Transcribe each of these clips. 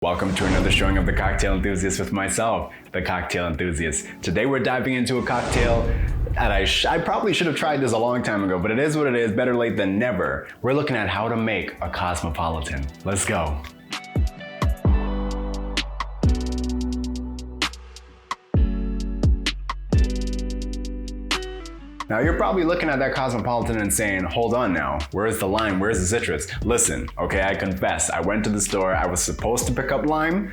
Welcome to another showing of the Cocktail Enthusiast with myself, the Cocktail Enthusiast. Today we're diving into a cocktail that I probably should have tried this a long time ago, but it is what it is, better late than never. We're looking at how to make a Cosmopolitan. Let's go. Now you're probably looking at that Cosmopolitan and saying, hold on now, where's the lime, where's the citrus? Listen, okay, I confess, I went to the store, I was supposed to pick up lime,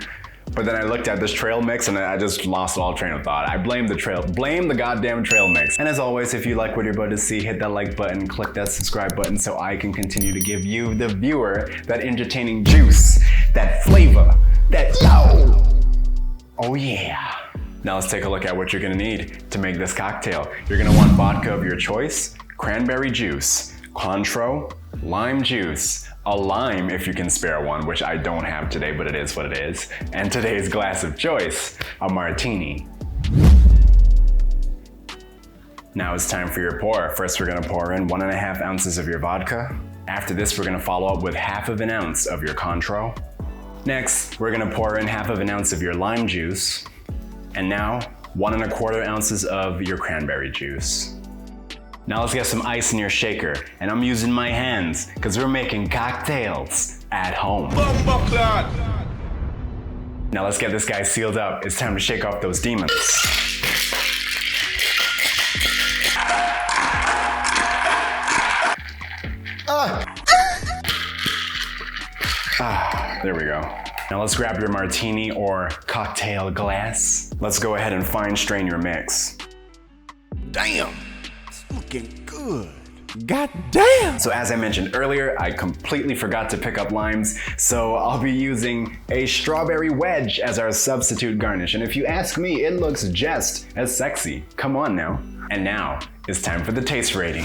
but then I looked at this trail mix and I just lost all train of thought. I blame the goddamn trail mix. And as always, if you like what you're about to see, hit that like button, click that subscribe button so I can continue to give you, the viewer, that entertaining juice, that flavor, that oh yeah. Now let's take a look at what you're gonna need to make this cocktail. You're gonna want vodka of your choice, cranberry juice, Cointreau, lime juice, a lime if you can spare one, which I don't have today, but it is what it is, and today's glass of choice, a martini. Now it's time for your pour. First, we're gonna pour in 1.5 ounces of your vodka. After this, we're gonna follow up with 1/2 ounce of your Cointreau. Next, we're gonna pour in 1/2 ounce of your lime juice. And now, 1¼ ounces of your cranberry juice. Now let's get some ice in your shaker, and I'm using my hands, because we're making cocktails at home. Now let's get this guy sealed up. It's time to shake off those demons. There we go. Now let's grab your martini or cocktail glass. Let's go ahead and fine strain your mix. Damn, it's looking good. God damn! So as I mentioned earlier, I completely forgot to pick up limes, so I'll be using a strawberry wedge as our substitute garnish. And if you ask me, it looks just as sexy. Come on now. And now, it's time for the taste rating.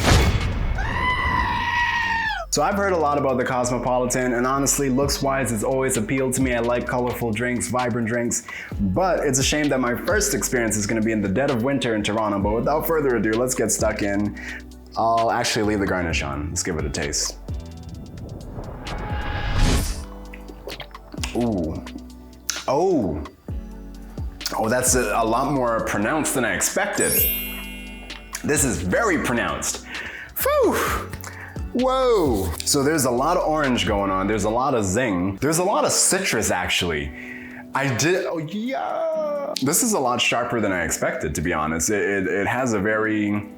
So I've heard a lot about the Cosmopolitan, and honestly, looks-wise, it's always appealed to me. I like colorful drinks, vibrant drinks, but it's a shame that my first experience is gonna be in the dead of winter in Toronto. But without further ado, let's get stuck in. I'll actually leave the garnish on. Let's give it a taste. Ooh. Oh, that's a lot more pronounced than I expected. This is very pronounced. Phew. Whoa! So there's a lot of orange going on. There's a lot of zing. There's a lot of citrus actually. Oh yeah! This is a lot sharper than I expected, to be honest. It has a very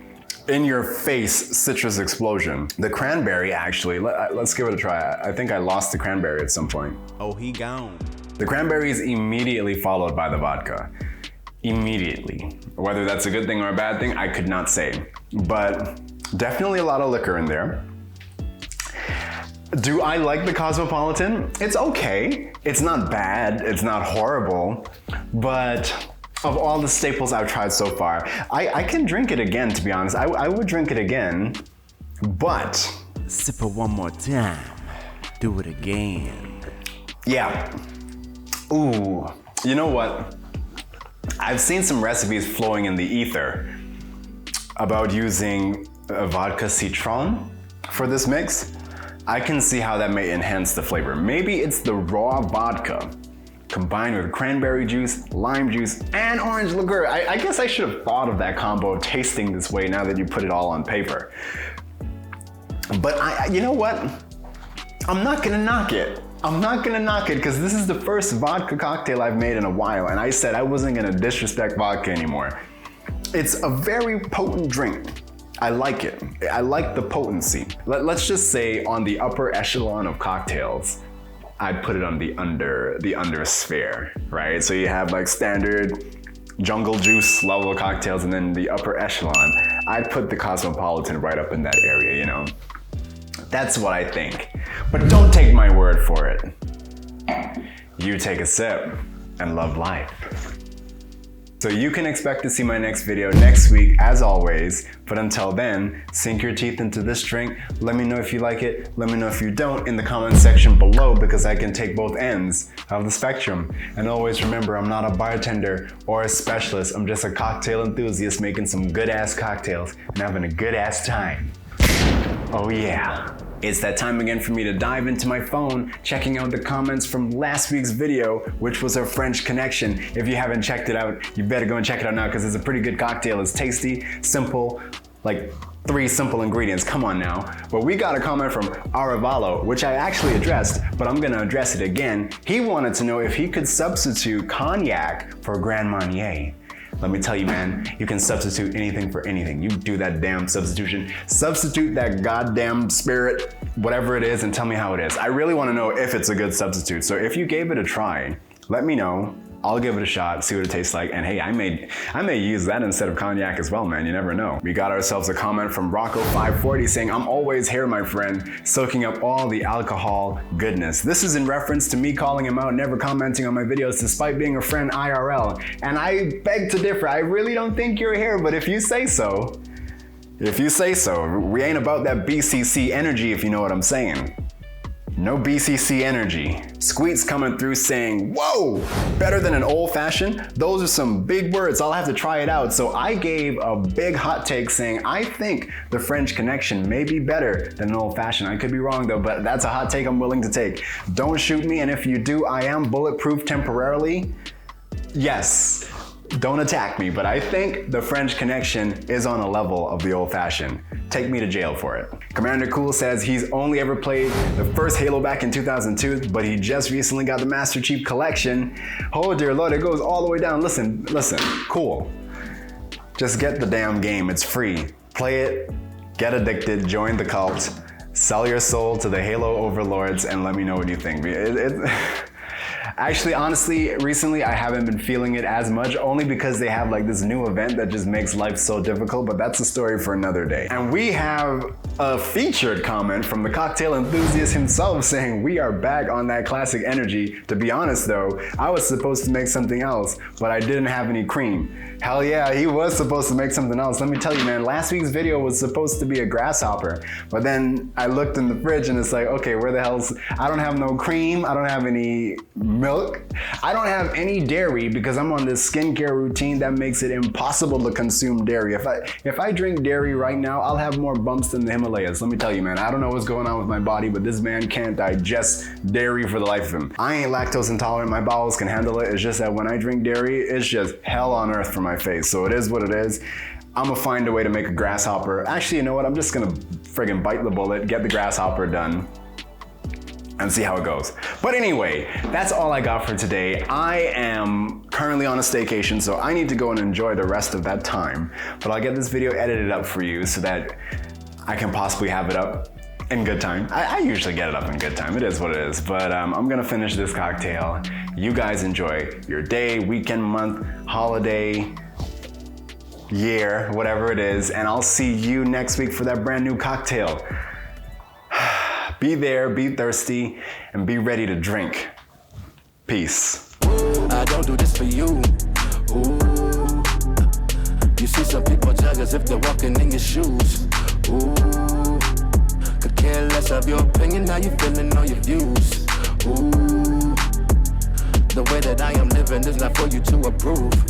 in-your-face citrus explosion. The cranberry actually, let's give it a try. I think I lost the cranberry at some point. Oh, he gone. The cranberry is immediately followed by the vodka. Immediately. Whether that's a good thing or a bad thing, I could not say. But definitely a lot of liquor in there. Do I like the Cosmopolitan? It's okay. It's not bad, it's not horrible, but of all the staples I've tried so far, I can drink it again, to be honest. I would drink it again, but... Sip it one more time. Do it again. Yeah. Ooh, you know what? I've seen some recipes flowing in the ether about using a vodka citron for this mix. I can see how that may enhance the flavor. Maybe it's the raw vodka combined with cranberry juice, lime juice, and orange liqueur. I guess I should have thought of that combo tasting this way now that you put it all on paper. But you know what? I'm not gonna knock it. I'm not gonna knock it because this is the first vodka cocktail I've made in a while, and I said I wasn't gonna disrespect vodka anymore. It's a very potent drink. I like it. I like the potency. Let's just say on the upper echelon of cocktails, I'd put it on the under sphere, right? So you have like standard jungle juice level cocktails, and then the upper echelon. I'd put the Cosmopolitan right up in that area, you know? That's what I think. But don't take my word for it. You take a sip and love life. So you can expect to see my next video next week, as always. But until then, sink your teeth into this drink. Let me know if you like it. Let me know if you don't in the comment section below, because I can take both ends of the spectrum. And always remember, I'm not a bartender or a specialist. I'm just a cocktail enthusiast making some good ass cocktails and having a good ass time. Oh yeah. It's that time again for me to dive into my phone, checking out the comments from last week's video, which was a French Connection. If you haven't checked it out, you better go and check it out now because it's a pretty good cocktail. It's tasty, simple, like 3 simple ingredients, come on now. But we got a comment from Aravalo, which I actually addressed, but I'm gonna address it again. He wanted to know if he could substitute cognac for Grand Marnier. Let me tell you, man, you can substitute anything for anything. You do that damn substitution. Substitute that goddamn spirit, whatever it is, and tell me how it is. I really wanna know if it's a good substitute. So if you gave it a try, let me know. I'll give it a shot, see what it tastes like, and hey, I may use that instead of cognac as well, man, you never know. We got ourselves a comment from Rocco540 saying, I'm always here, my friend, soaking up all the alcohol goodness. This is in reference to me calling him out, never commenting on my videos despite being a friend IRL. And I beg to differ, I really don't think you're here, but if you say so, we ain't about that BCC energy, if you know what I'm saying. No BCC energy. Squeet's coming through saying, whoa, better than an old fashioned? Those are some big words, I'll have to try it out. So I gave a big hot take saying, I think the French Connection may be better than an old fashioned. I could be wrong though, but that's a hot take I'm willing to take. Don't shoot me, and if you do, I am bulletproof temporarily. Yes. Don't attack me, but I think the French Connection is on a level of the old fashioned. Take me to jail for it. Commander Cool says he's only ever played the first Halo back in 2002, but he just recently got the Master Chief Collection. Oh dear Lord, it goes all the way down. Listen, cool. Just get the damn game, it's free. Play it, get addicted, join the cult, sell your soul to the Halo overlords, and let me know what you think. Actually, honestly, recently I haven't been feeling it as much, only because they have like this new event that just makes life so difficult, but that's a story for another day. And we have a featured comment from the cocktail enthusiast himself saying, we are back on that classic energy. To be honest though, I was supposed to make something else, but I didn't have any cream. Hell yeah, he was supposed to make something else. Let me tell you, man, last week's video was supposed to be a grasshopper, but then I looked in the fridge and it's like, okay, where the hell's, I don't have no cream, I don't have any milk, I don't have any dairy because I'm on this skincare routine that makes it impossible to consume dairy. If I drink dairy right now, I'll have more bumps than the Himalayas. Let me tell you, man, I don't know what's going on with my body, but this man can't digest dairy for the life of him. I ain't lactose intolerant, my bowels can handle it. It's just that when I drink dairy, it's just hell on earth for my face. So it is what it is. I'm gonna find a way to make a grasshopper. Actually, you know what? I'm just gonna friggin' bite the bullet, get the grasshopper done, and see how it goes. But anyway, that's all I got for today. I am currently on a staycation, so I need to go and enjoy the rest of that time. But I'll get this video edited up for you so that I can possibly have it up in good time. I usually get it up in good time. It is what it is. But I'm gonna finish this cocktail. You guys enjoy your day, weekend, month, holiday, year, whatever it is, and I'll see you next week for that brand new cocktail. Be there, be thirsty, and be ready to drink. Peace. I don't do this for you. Ooh. You see some people judge as if they're walking in your shoes. Ooh. Could care less of your opinion, how you feeling on your views. Ooh. The way that I am living is not for you to approve.